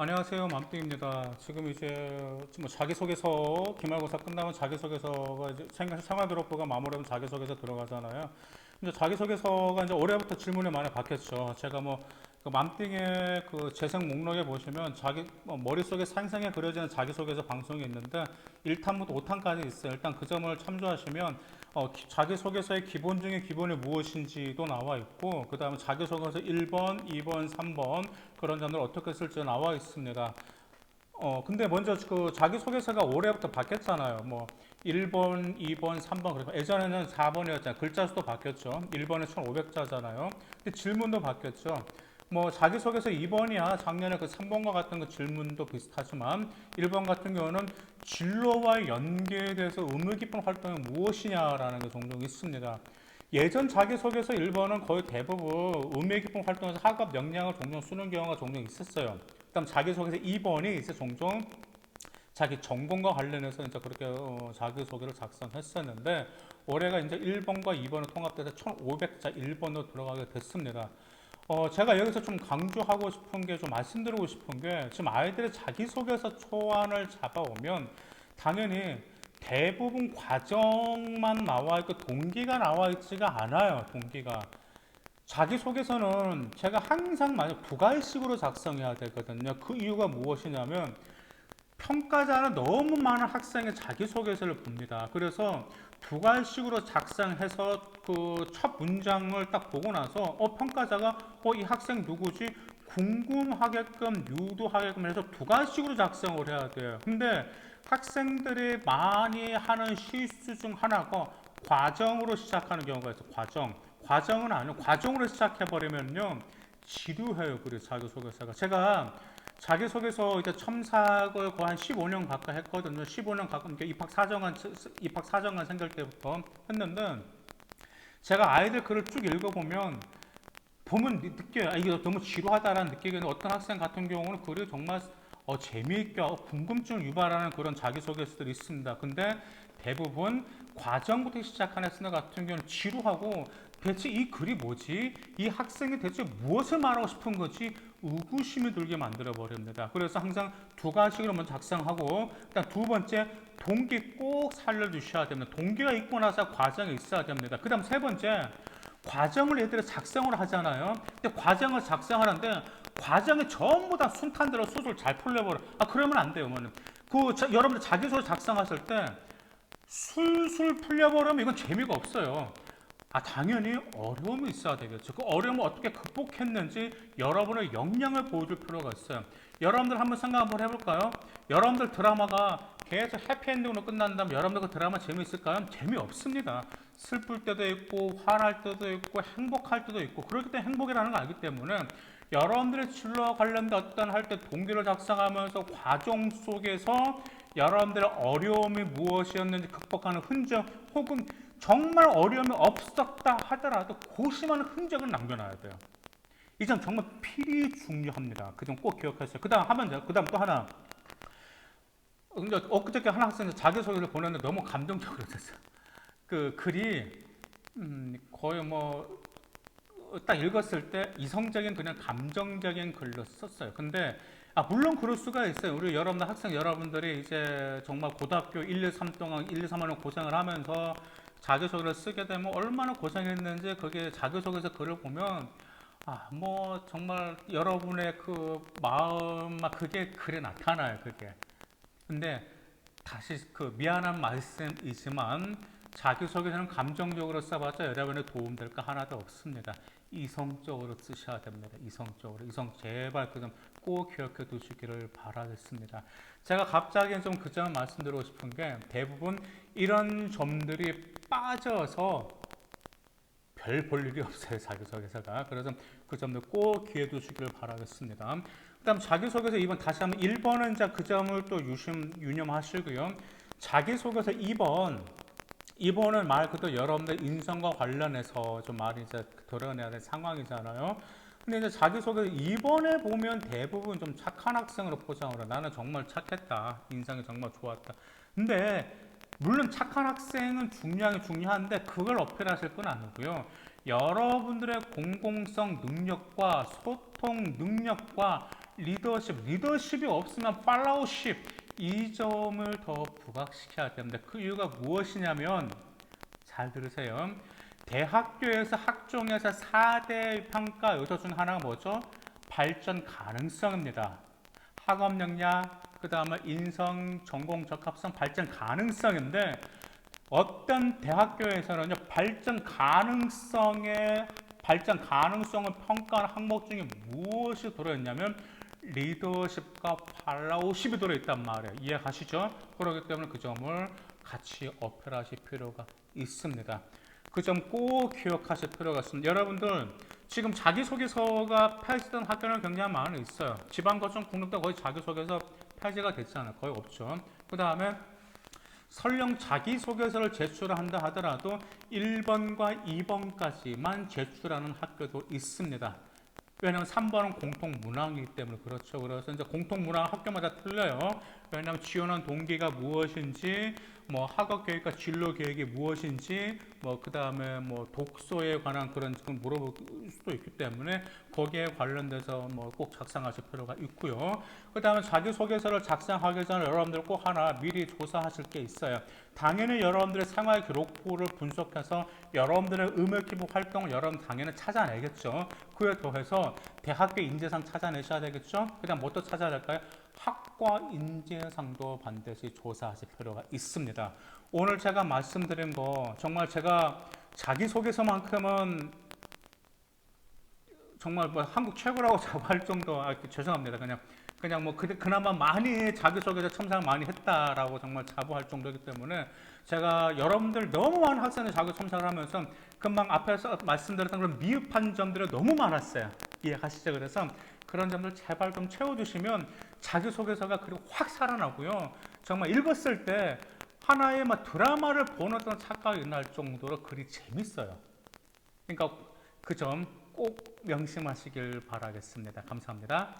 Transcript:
안녕하세요, 맘띵입니다. 지금 이제 뭐 자기소개서, 기말고사 끝나면 자기소개서가 이제 생활기록부가 마무리하면 자기소개서 들어가잖아요. 이제 자기소개서가 이제 올해부터 질문이 많이 바뀌었죠. 제가 그 맘띵의 그 재생 목록에 보시면 머릿속에 상상에 그려지는 자기소개서 방송이 있는데 1탄부터 5탄까지 있어요. 일단 그 점을 참조하시면 자기소개서의 기본 중에 기본이 무엇인지도 나와 있고, 그 다음에 자기소개서 1번, 2번, 3번 그런 점들 어떻게 쓸지 나와 있습니다. 근데 먼저 그 자기소개서가 올해부터 바뀌었잖아요. 뭐 1번, 2번, 3번 그리고 예전에는 4번이었잖아요. 글자 수도 바뀌었죠. 1번에 1,500자잖아요. 근데 질문도 바뀌었죠. 뭐 자기소개서 2번이야 작년에 그 3번과 같은 그 질문도 비슷하지만 1번 같은 경우는 진로와 연계돼서 의미 깊은 활동이 무엇이냐라는 게 종종 있습니다. 예전 자기소개서 1번은 거의 대부분 의미 깊은 활동에서 학업 역량을 종종 쓰는 경우가 종종 있었어요. 그다음 자기소개서 2번이 이제 종종 자기 전공과 관련해서 이제 그렇게 자기소개를 작성했었는데 올해가 이제 1번과 2번을 통합돼서 1,500자 1번으로 들어가게 됐습니다. 제가 여기서 좀 강조하고 싶은 게, 좀 말씀드리고 싶은 게, 지금 아이들의 자기소개서 초안을 잡아오면 당연히 대부분 과정만 나와 있고 동기가 나와 있지가 않아요. 동기가. 자기소개서는 제가 항상 만약 두 가지식으로 작성해야 되거든요. 그 이유가 무엇이냐면 평가자는 너무 많은 학생의 자기소개서를 봅니다. 그래서 두 가지식으로 작성해서 그 첫 문장을 딱 보고 나서 평가자가 이 학생 누구지? 궁금하게끔 유도하게끔 해서 두 가지식으로 작성을 해야 돼요. 근데 학생들이 많이 하는 실수 중 하나가 과정으로 시작하는 경우가 있어요. 과정은 아니고 과정으로 시작해버리면요 지루해요. 그래서 자기소개서가 제가 자기소개서 이제 첨삭을 거의 한 15년 가까이 했거든요. 15년 가까이 입학 사정관 생길 때부터 했는데 제가 아이들 글을 쭉 읽어보면 느껴요. 이게 너무 지루하다라는 느끼겠는데 어떤 학생 같은 경우는 글이 정말 재미있게 궁금증을 유발하는 그런 자기소개서들이 있습니다. 근데 대부분 과정부터 시작하는 학생 같은 경우는 지루하고 대체 이 글이 뭐지? 이 학생이 대체 무엇을 말하고 싶은 거지? 의구심이 들게 만들어 버립니다. 그래서 항상 두 가지로 먼저 작성하고 일단 두 번째 동기 꼭 살려주셔야 됩니다. 동기가 있고 나서 과정이 있어야 됩니다. 그 다음 세 번째 과정을 얘들이 작성을 하잖아요. 근데 과정을 작성하는데 과정에 전부 다 순탄대로 소설 잘 풀려버려. 그러면 안 돼요. 여러분들 자기소개 작성하실 때 술술 풀려버리면 이건 재미가 없어요. 당연히 어려움이 있어야 되겠죠. 그 어려움을 어떻게 극복했는지 여러분의 역량을 보여줄 필요가 있어요. 여러분들 한번 생각 한번 해볼까요? 여러분들 드라마가 계속 해피엔딩으로 끝난다면 여러분들 그 드라마 재미있을까요? 재미없습니다. 슬플 때도 있고 화날 때도 있고 행복할 때도 있고 그렇기 때문에 행복이라는 걸 알기 때문에 여러분들의 진로와 관련된 어떤 할 때 동기를 작성하면서 과정 속에서 여러분들의 어려움이 무엇이었는지 극복하는 흔적 혹은 정말 어려움이 없었다 하더라도 고심하는 흔적을 남겨놔야 돼요. 이 점 정말 필히 중요합니다. 그 점 꼭 기억하세요. 그 다음 또 하나. 엊그저께 한 학생이 자기소개를 보냈는데 너무 감동적으로 됐어요. 그 글이 거의 뭐 딱 읽었을 때 이성적인 그냥 감정적인 글로 썼어요. 근데 물론 그럴 수가 있어요. 우리 여러분들 학생 여러분들이 이제 정말 고등학교 1, 2, 3 동안 1, 2, 3학년 고생을 하면서 자기소개를 쓰게 되면 얼마나 고생했는지 그게 자기소개서 글을 보면 뭐 정말 여러분의 그 마음 그게 글에 나타나요. 그게. 근데 다시 그 미안한 말씀이지만 자기소개서는 감정적으로 써봤자 여러분의 도움될 거 하나도 없습니다. 이성적으로 쓰셔야 됩니다. 이성적으로. 제발 그 점 꼭 기억해 두시기를 바라겠습니다. 제가 갑자기 좀 그 점을 말씀드리고 싶은 게 대부분 이런 점들이 빠져서 별 볼 일이 없어요. 자기소개서가. 그래서 그 점들 꼭 기억해 두시기를 바라겠습니다. 그 다음 자기소개서 2번 다시 한번 1번은 이제 그 점을 또 유념하시고요. 자기소개서 2번은 말 그대로 여러분들 인성과 관련해서 좀 많이 이제 드러내야 될 상황이잖아요. 근데 이제 자기소개 2번에 보면 대부분 좀 착한 학생으로 포장을 해. 나는 정말 착했다. 인상이 정말 좋았다. 근데 물론 착한 학생은 중요한데 그걸 어필하실 건 아니고요. 여러분들의 공공성 능력과 소통 능력과 리더십이 없으면 팔로우십, 이 점을 더 부각시켜야 됩니다. 그 이유가 무엇이냐면, 잘 들으세요. 대학교에서 학종에서 4대 평가 요소 중 하나가 뭐죠? 발전 가능성입니다. 학업 역량, 그 다음에 인성, 전공 적합성, 발전 가능성인데, 어떤 대학교에서는요, 발전 가능성을 평가하는 항목 중에 무엇이 들어있냐면 리더십과 팔로우십이 들어있단 말이에요. 이해가시죠? 그렇기 때문에 그 점을 같이 어필하실 필요가 있습니다. 그 점 꼭 기억하실 필요가 있습니다. 여러분들 지금 자기소개서가 폐지된 학교는 굉장히 많이 있어요. 지방거점 국립대 거의 자기소개서 폐지가 됐잖아요. 거의 없죠. 그 다음에 설령 자기소개서를 제출한다 하더라도 1번과 2번까지만 제출하는 학교도 있습니다. 왜냐하면 3번은 공통문항이기 때문에 그렇죠. 그래서 이제 공통문항 학교마다 틀려요. 왜냐하면 지원한 동기가 무엇인지, 뭐 학업 계획과 진로 계획이 무엇인지, 뭐 그 다음에 뭐 독서에 관한 그런 걸 물어볼 수도 있기 때문에 거기에 관련돼서 뭐 꼭 작성하실 필요가 있고요. 그 다음에 자기소개서를 작성하기 전에 여러분들 꼭 하나 미리 조사하실 게 있어요. 당연히 여러분들의 생활 기록부를 분석해서 여러분들의 의무 기부 활동을 여러분 당연히 찾아내겠죠. 그에 더해서 대학교 인재상 찾아내셔야 되겠죠. 그 다음 뭐 또 찾아야 될까요? 학과 인재상도 반드시 조사하실 필요가 있습니다. 오늘 제가 말씀드린 거 정말 제가 자기소개서만큼은 정말 뭐 한국 최고라고 자부할 정도, 죄송합니다. 그냥 뭐 그나마 많이 자기소개서 첨삭을 많이 했다라고 정말 자부할 정도이기 때문에 제가 여러분들 너무 많은 학생들 자기 첨삭을 하면서 금방 앞에서 말씀드렸던 그런 미흡한 점들이 너무 많았어요. 이해가시죠? 그래서 그런 점들 제발 좀 채워주시면 자기소개서가 그리고 확 살아나고요. 정말 읽었을 때 하나의 막 드라마를 보는 듯한 착각이 날 정도로 글이 재밌어요. 그러니까 그 점 꼭 명심하시길 바라겠습니다. 감사합니다.